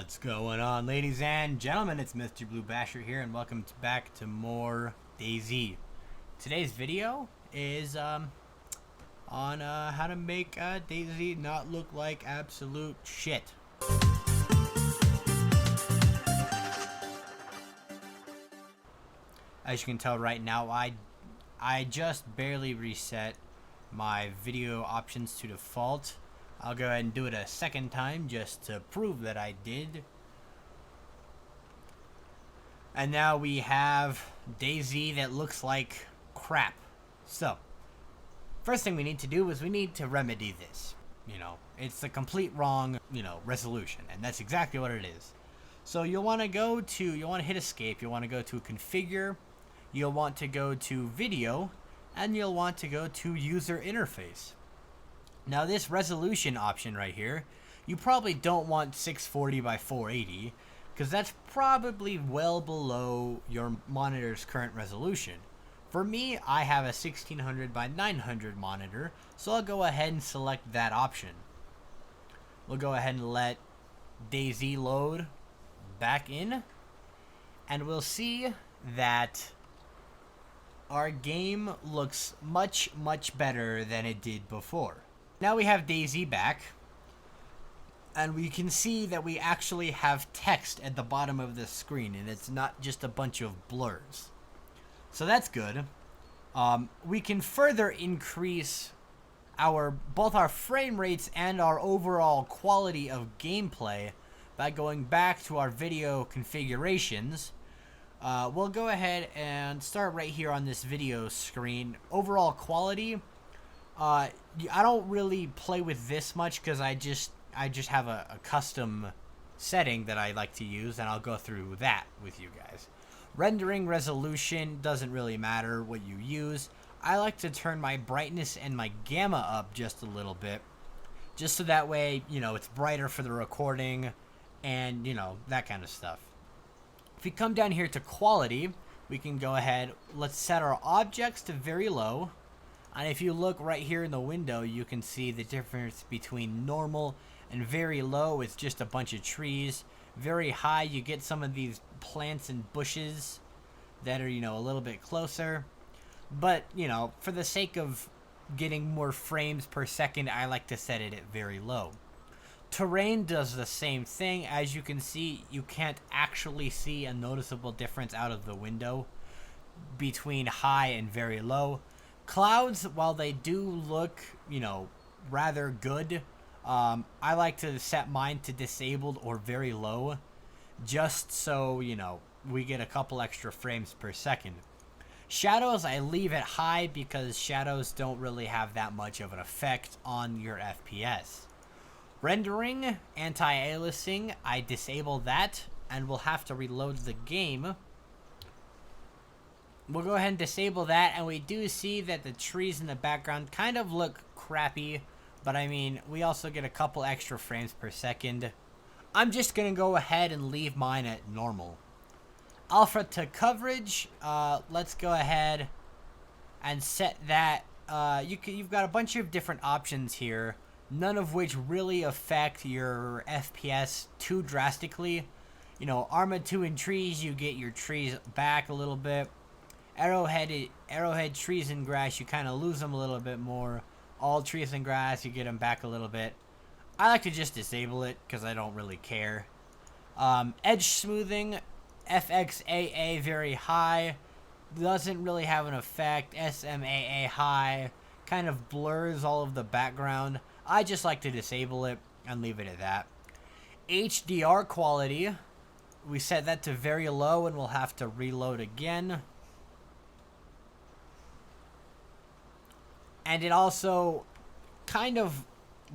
What's going on, ladies and gentlemen? It's Mr. BlueBasher here, and welcome back to more DayZ. Today's video is on how to make DayZ not look like absolute shit. As you can tell right now, I just barely reset my video options to default. I'll go ahead and do it a second time just to prove that I did. And now we have DayZ that looks like crap. So, first thing we need to do is we need to remedy this. It's the complete wrong, resolution, and that's exactly what it is. So you'll want to hit escape, you'll want to go to configure, you'll want to go to video, and you'll want to go to user interface. Now this resolution option right here, you probably don't want 640 by 480 because that's probably well below your monitor's current resolution. For me, I have a 1600 by 900 monitor, so I'll go ahead and select that option. We'll go ahead and let DayZ load back in, and we'll see that our game looks much better than it did before. Now we have DayZ back, and we can see that we actually have text at the bottom of the screen, and it's not just a bunch of blurs. So that's good. We can further increase both our frame rates and our overall quality of gameplay by going back to our video configurations. We'll go ahead and start right here on this video screen. Overall quality. I don't really play with this much because I just have a custom setting that I like to use, and I'll go through that with you guys. Rendering resolution doesn't really matter what you use. I like to turn my brightness and my gamma up just a little bit, just so that way, it's brighter for the recording and, that kind of stuff. If we come down here to quality, we can go ahead, let's set our objects to very low. And if you look right here in the window, you can see the difference between normal and very low is just a bunch of trees. Very high, you get some of these plants and bushes that are, a little bit closer. But, for the sake of getting more frames per second, I like to set it at very low. Terrain does the same thing. As you can see, you can't actually see a noticeable difference out of the window between high and very low. Clouds, while they do look, rather good, I like to set mine to disabled or very low, just so, we get a couple extra frames per second. Shadows, I leave it high because shadows don't really have that much of an effect on your FPS. Rendering, anti-aliasing, I disable that, and we'll have to reload the game. We'll go ahead and disable that, and we do see that the trees in the background kind of look crappy, but we also get a couple extra frames per second. I'm just going to go ahead and leave mine at normal. Alpha to coverage, let's go ahead and set that. You've got a bunch of different options here, none of which really affect your FPS too drastically. Arma 2 in trees, you get your trees back a little bit. Arrowhead trees and grass, you kind of lose them a little bit more. All trees and grass, you get them back a little bit. I like to just disable it because I don't really care. Edge smoothing, FXAA very high, doesn't really have an effect. SMAA high, kind of blurs all of the background. I just like to disable it and leave it at that. HDR quality, we set that to very low and we'll have to reload again. And it also kind of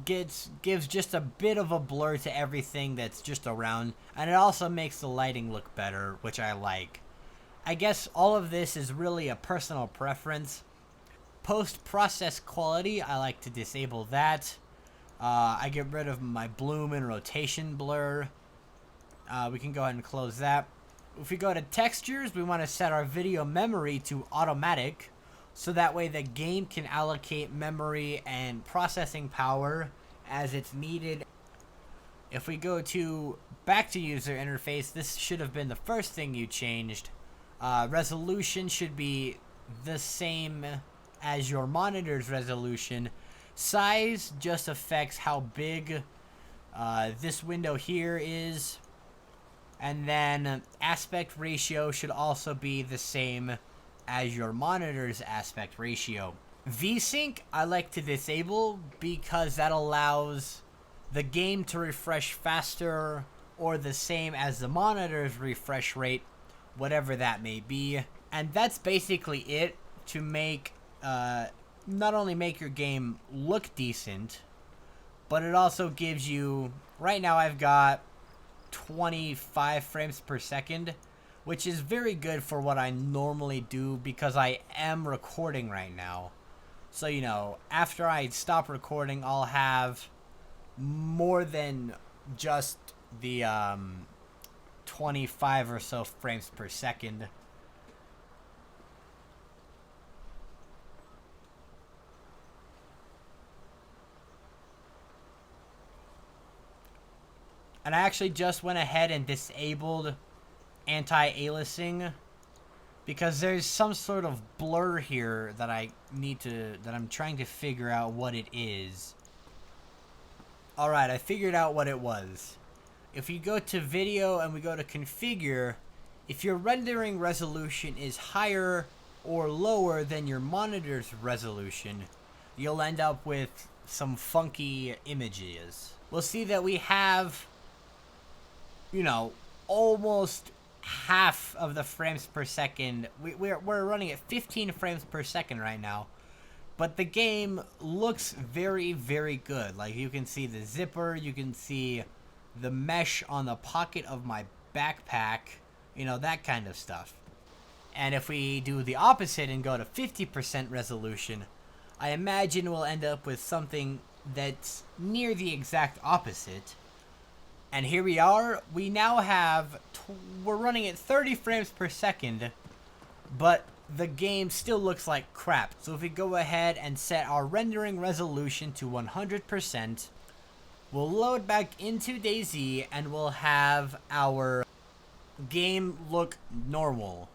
gives just a bit of a blur to everything that's just around. And it also makes the lighting look better, which I like. I guess all of this is really a personal preference. Post-process quality, I like to disable that. I get rid of my bloom and rotation blur. We can go ahead and close that. If we go to textures, we want to set our video memory to automatic, so that way the game can allocate memory and processing power as it's needed. If we go to back to user interface, this should have been the first thing you changed. Resolution should be the same as your monitor's resolution. Size just affects how big this window here is. And then aspect ratio should also be the same as your monitor's aspect ratio. VSync I like to disable because that allows the game to refresh faster or the same as the monitor's refresh rate, whatever that may be. And that's basically it to make not only make your game look decent, but it also gives you, right now I've got 25 frames per second, which is very good for what I normally do because I am recording right now. So, you know, after I stop recording, I'll have more than just the 25 or so frames per second. And I actually just went ahead and disabled anti-aliasing because there's some sort of blur here that I'm trying to figure out what it is. Alright, I figured out what it was. If you go to video and we go to configure, if your rendering resolution is higher or lower than your monitor's resolution, you'll end up with some funky images. We'll see that we have, you know, almost half of the frames per second. We're running at 15 frames per second right now, but the game looks very, very good. Like, you can see the zipper, you can see the mesh on the pocket of my backpack, you know, that kind of stuff. And if we do the opposite and go to 50% resolution, I imagine we'll end up with something that's near the exact opposite. And here we are. We now have, we're running at 30 frames per second, but the game still looks like crap. So if we go ahead and set our rendering resolution to 100%, we'll load back into DayZ and we'll have our game look normal.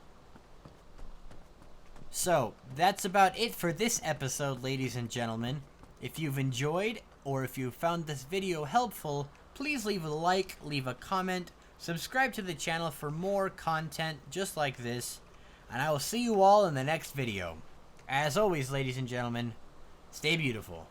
So that's about it for this episode, ladies and gentlemen. If you've enjoyed or if you found this video helpful, please leave a like, leave a comment, subscribe to the channel for more content just like this, and I will see you all in the next video. As always, ladies and gentlemen, stay beautiful.